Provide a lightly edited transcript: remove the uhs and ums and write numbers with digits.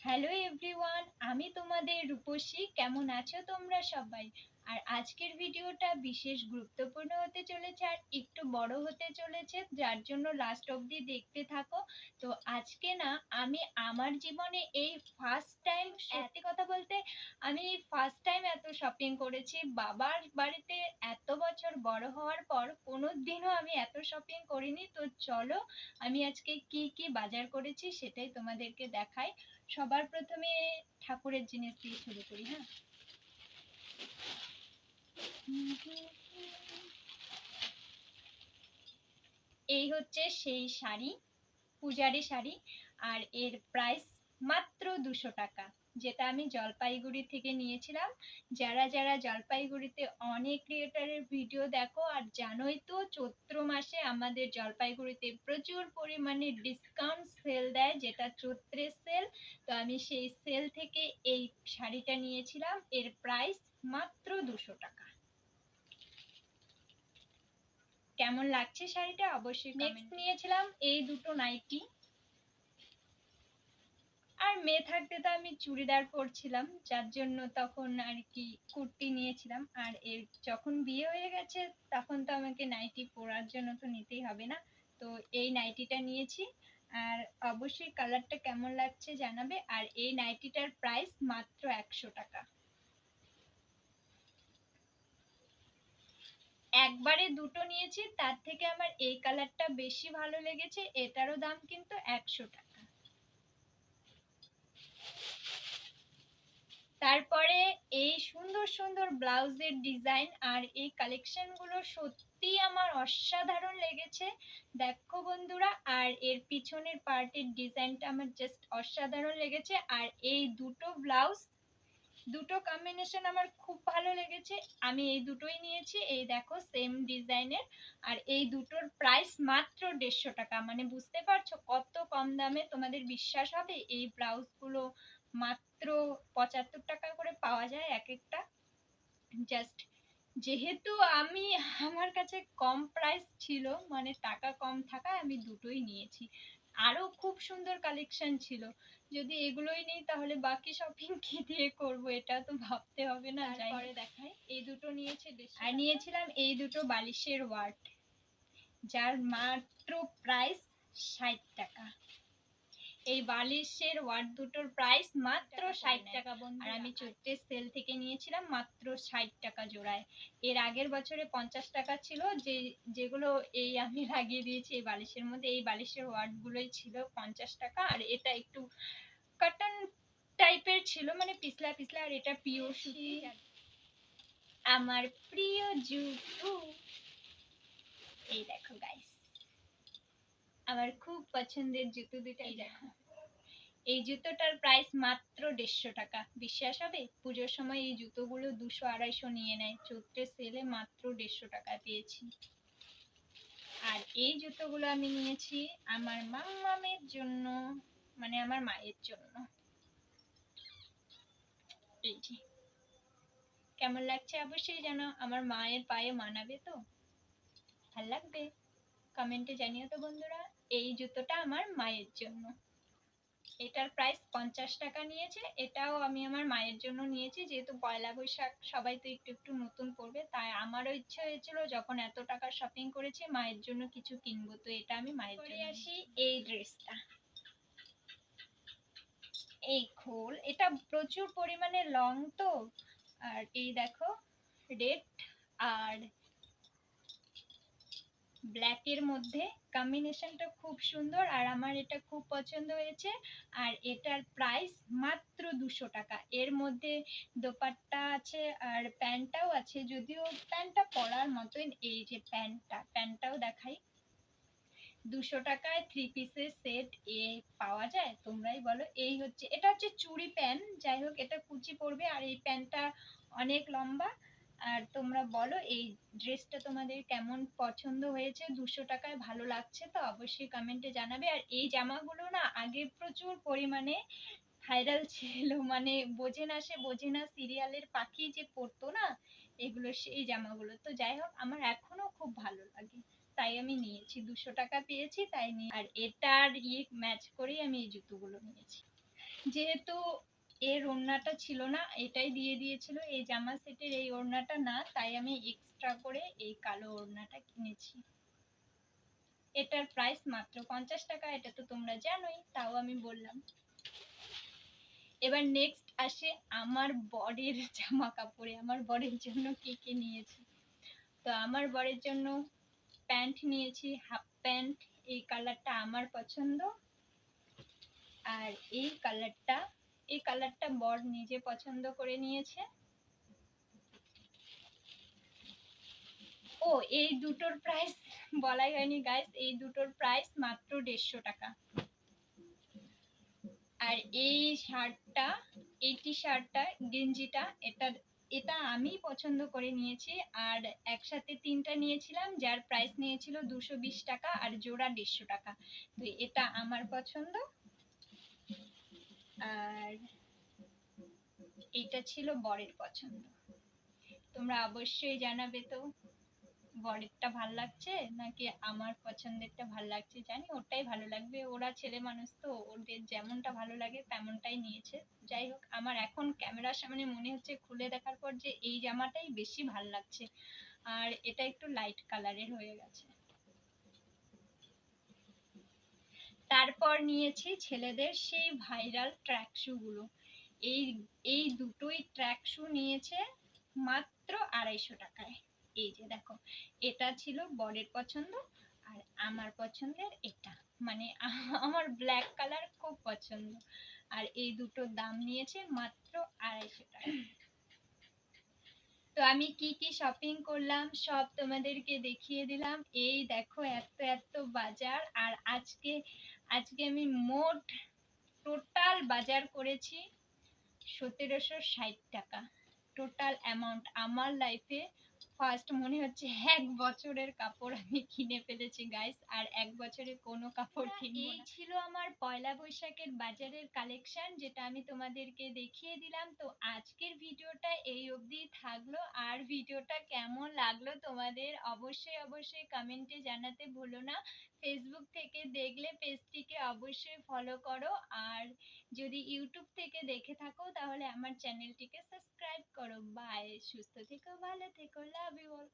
Hello everyone, আমি তোমাদের রূপসী। কেমন আছো তোমরা সবাই? আর আজকের ভিডিওটা বিশেষ গুরুত্বপূর্ণ হতে চলেছে আর একটু বড় হতে চলেছে, যার জন্য লাস্ট অবধি দেখতে থাকো। তো আজকে না আমি আমার জীবনে এই ফার্স্ট টাইম, সত্যি কথা বলতে আমি ফার্স্ট টাইম এত শপিং করেছি। বাবার বাড়িতে এত বছর বড় হওয়ার পর কোনোদিনও আমি এত শপিং করিনি। তো চলো আমি আজকে কি কি বাজার করেছি সেটাই তোমাদেরকে দেখাই। সবার প্রথমে ঠাকুরের জিনিস দিয়ে শুরু করি। হ্যাঁ, এই হচ্ছে সেই শাড়ি, পূজারি শাড়ি। আর এর প্রাইস মাত্র 200 টাকা, যেটা আমি জলপাইগুড়ি থেকে নিয়েছিলাম। যারা যারা জলপাইগুড়িতে অনেক ক্রিয়েটারের ভিডিও দেখো আর জানোই তো, চৈত্র মাসে আমাদের জলপাইগুড়িতে প্রচুর পরিমাণে ডিসকাউন্ট সেল দেয়, যেটা চৈত্রের সেল। তো আমি সেই সেল থেকে এই শাড়িটা নিয়েছিলাম। এর প্রাইস মাত্র 200 টাকা। কেমন লাগছে শাড়িটা অবশ্যই। নেক্সট নিয়েছিলাম এই দুটো নাইটি। আর মেয়ে থাকতে তো আমি চুড়িদার পরছিলাম, যার জন্য তখন আর কি কুর্তি নিয়েছিলাম। আর এর যখন বিয়ে হয়ে গেছে তখন তো আমাকে নাইটি পরার জন্য তো নিতেই হবে না। তো এই নাইটিটা নিয়েছি। আর অবশ্যই কালারটা কেমন লাগছে জানাবে। আর এই নাইটিটার প্রাইস মাত্র 100 টাকা। একবারে দুটো নিয়েছি, তার থেকে আমার এই কালারটা বেশি ভালো লেগেছে। এটারও দাম কিন্তু 100 টাকা। তারপরে এই সুন্দর সুন্দর ব্লাউজের ডিজাইন আর এই কালেকশনগুলো সত্যি আমার অসাধারণ লেগেছে। দেখো বন্ধুরা, আর এর পিছনের পার্টের ডিজাইনটা আমার জাস্ট অসাধারণ লেগেছে। আর এই দুটো ব্লাউজ, দুটো কম্বিনেশন আমার খুব ভালো লেগেছে। আমি এই দুটোই নিয়েছি। এই দেখো সেম ডিজাইনের। আর এই দুটোর প্রাইস মাত্র 150 টাকা। মানে বুঝতে পারছো কত কম দামে। তোমাদের বিশ্বাস হবে এই ব্লাউজগুলো মাত্র 75 টাকা করে পাওয়া যায় এক একটা। জাস্ট যেহেতু আমি, আমার কাছে কম প্রাইস ছিল, মানে টাকা কম থাকায় আমি দুটোই নিয়েছি। আরো খুব সুন্দর কালেকশন ছিল। যদি এগুলোই নেই তাহলে বাকি শপিং কি দিয়ে করব, এটা তো ভাবতে হবে না। তারপরে দেখাই, এই দুটো নিয়েছে। আর নিয়েছিলাম এই দুটো বালিশের ওয়াট, যার মাত্র প্রাইস 60 টাকা। এই বালিশের ওয়াট দুটোর প্রাইস মাত্র 60 টাকা বন্ধু। আর আমি চৈত্রের সেল থেকে নিয়েছিলাম মাত্র 60 টাকা জোড়ায়। এর আগের বছরে 50 টাকা ছিল, যেগুলো এই আমি লাগিয়ে দিয়েছি এই বালিশের মধ্যে। এই বালিশের ওয়াট গুলোই ছিল 50 টাকা। আর এটা একটু কটন টাইপের ছিল, মানে পিছলা পিছলা। আর এটা পিওর সুতি। আমার প্রিয় জুতো, এই দেখো গাইস, আমার খুব পছন্দের জুতো দুটাই দেখো। এই জুতোটার প্রাইস মাত্র 150 টাকা। বিশ্বাস হবে? পুজোর সময় এই জুতোগুলো 200-250 নিয়ে নেয়, চৈত্রের সেলে মাত্র 150 টাকায় পেয়েছি। আর এই জুতোগুলো আমি নিয়েছি আমার মাম্মামের জন্য, মানে আমার মায়ের জন্য। এই যে, কেমন লাগছে অবশ্যই জানো। আমার মায়ের পায়ে মানাবে তো? ভাল লাগবে? কমেন্টে জানিও তো বন্ধুরা। এই জুতোটা আমার মায়ের জন্য। এটার প্রাইস 50 টাকা নিয়েছে। এটাও আমি আমার মায়ের জন্য নিয়েছি, যেহেতু পয়লা বৈশাখ সবাই তো একটু একটু নতুন পরবে, তাই আমারও ইচ্ছে হয়েছিল যখন এত টাকার শপিং করেছি মায়ের জন্য কিছু কিনবো। তো এটা আমি মায়ের জন্য আসি। এই ড্রেসটা, এই খোল, এটা প্রচুর পরিমাণে লং তো। আর এই দেখো রেড আর ব্ল্যাকের মধ্যে কম্বিনেশনটা খুব সুন্দর, আর আমার এটা খুব পছন্দ হয়েছে। আর এটার প্রাইস মাত্র 200 টাকা। এর মধ্যে দোপাট্টা আছে আর প্যান্টটাও আছে, যদিও প্যান্টটা পরার মতোই। এই যে প্যান্টটাও দেখাই। 200 টাকায় 3 পিসের সেট এ পাওয়া যায়, তোমরাই বলো। এই হচ্ছে, এটা হচ্ছে চুড়ি প্যান্ট, যাই হোক এটা কুচি পড়বে। আর এই প্যান্টটা অনেক লম্বা। আর তোমরা বলো এই ড্রেসটা তোমাদের কেমন পছন্দ হয়েছে? 200 টাকায় ভালো লাগছে তো অবশ্যই কমেন্টে জানাবে। আর এই জামাগুলো না আগে প্রচুর পরিমাণে ভাইরাল ছিল, মানে বোঝে না সে বোঝে না সিরিয়ালের পাখি যে পরতো না, এগুলো সেই জামাগুলো। তো যাই হোক আমার এখনো খুব ভালো লাগে, তাই আমি নিয়েছি। 200 টাকা পেয়েছি তাই নিয়ে। আর এটার ম্যাচ করেই আমি এই জুতোগুলো নিয়েছি। যেহেতু এর ওড়নাটা ছিল না, এটাই দিয়ে দিয়েছিল, এই জামা সেটের এই ওড়নাটা না, তাই আমি এক্সট্রা করে এই কালো ওড়নাটা কিনেছি। এটার প্রাইস মাত্র 50 টাকা, এটা তো তোমরা জানোই, তাও আমি বললাম। এবার নেক্সট আসে আমার বরের জামা কাপড়ে। আমার বরের জন্য কি কি নিয়েছি। তো আমার বরের জন্য প্যান্ট নিয়েছি, হাফ প্যান্ট। এই কালারটা আমার পছন্দ। আর এই কালারটা বর নিজে পছন্দ করে নিয়েছে। ও, এই দুটোর প্রাইস বলাই হয়নি গাইস, এই দুটোর প্রাইস মাত্র 150 টাকা। আর এই শার্টটা, এই টি শার্টটা, গেঞ্জিটা, এটা আমি পছন্দ করে নিয়েছি। আর একসাথে তিনটা নিয়েছিলাম, যার প্রাইস নিয়েছিল 220 টাকা আর জোড়া 150 টাকা। তো এটা আমার পছন্দ। আর এটা ছিল বরের পছন্দ। তোমরা অবশ্যই জানাবে তো বরেরটা ভাল লাগছে নাকি আমার পছন্দেরটা ভাল লাগছে। জানি ওটাই ভালো লাগবে, ওরা ছেলে মানুষ তো, ওদের যেমনটা ভালো লাগে তেমনটাই নিয়েছে। যাই হোক, আমার এখন ক্যামেরার সামনে মনে হচ্ছে খুলে দেখার পর যে এই জামাটাই বেশি ভাল লাগছে। আর এটা একটু লাইট কালারের হয়ে গেছে। তারপর নিয়েছি ছেলেদের সেই ভাইরাল ট্র্যাক শু গুলো। এই এই দুটোই ট্র্যাক শু নিয়েছে মাত্র 250 টাকায়। এই যে দেখো, এটা ছিল বরের পছন্দ আর আমার পছন্দের এটা, মানে আমার ব্ল্যাক কালার খুব পছন্দ। আর এই দুটোর দাম নিয়েছে মাত্র 250 টাকা। তো আমি কি কি শপিং করলাম সব তোমাদেরকে দেখিয়ে দিলাম। এই দেখো, এত এত বাজার। আর আজকে আজকে আমি মোট টোটাল বাজার করেছি 1760 টাকা। টোটাল অ্যামাউন্ট আমার লাইফে ফার্স্ট মনে হচ্ছে 1 বছরের কাপড় আমি কিনে ফেলেছি গাইস। আর 1 বছরে কোনো কাপড় কিনবো না। এই ছিল আমার পয়লা বৈশাখের বাজারের কালেকশন, যেটা আমি তোমাদেরকে দেখিয়ে দিলাম। তো আজকের ভিডিওটা এই অবধি থাকলো। আর ভিডিওটা কেমন লাগলো তোমাদের অবশ্যই অবশ্যই কমেন্টে জানাতে ভুলো না। ফেসবুক থেকে দেখলে পেজটিকে অবশ্যই ফলো করো। আর যদি ইউটিউব থেকে দেখে থাকো তাহলে আমার চ্যানেলটিকে সাবস্ক্রাইব করো। বাই, সুস্থ থেকো, ভালো থেকো, লাভ ইউ অল।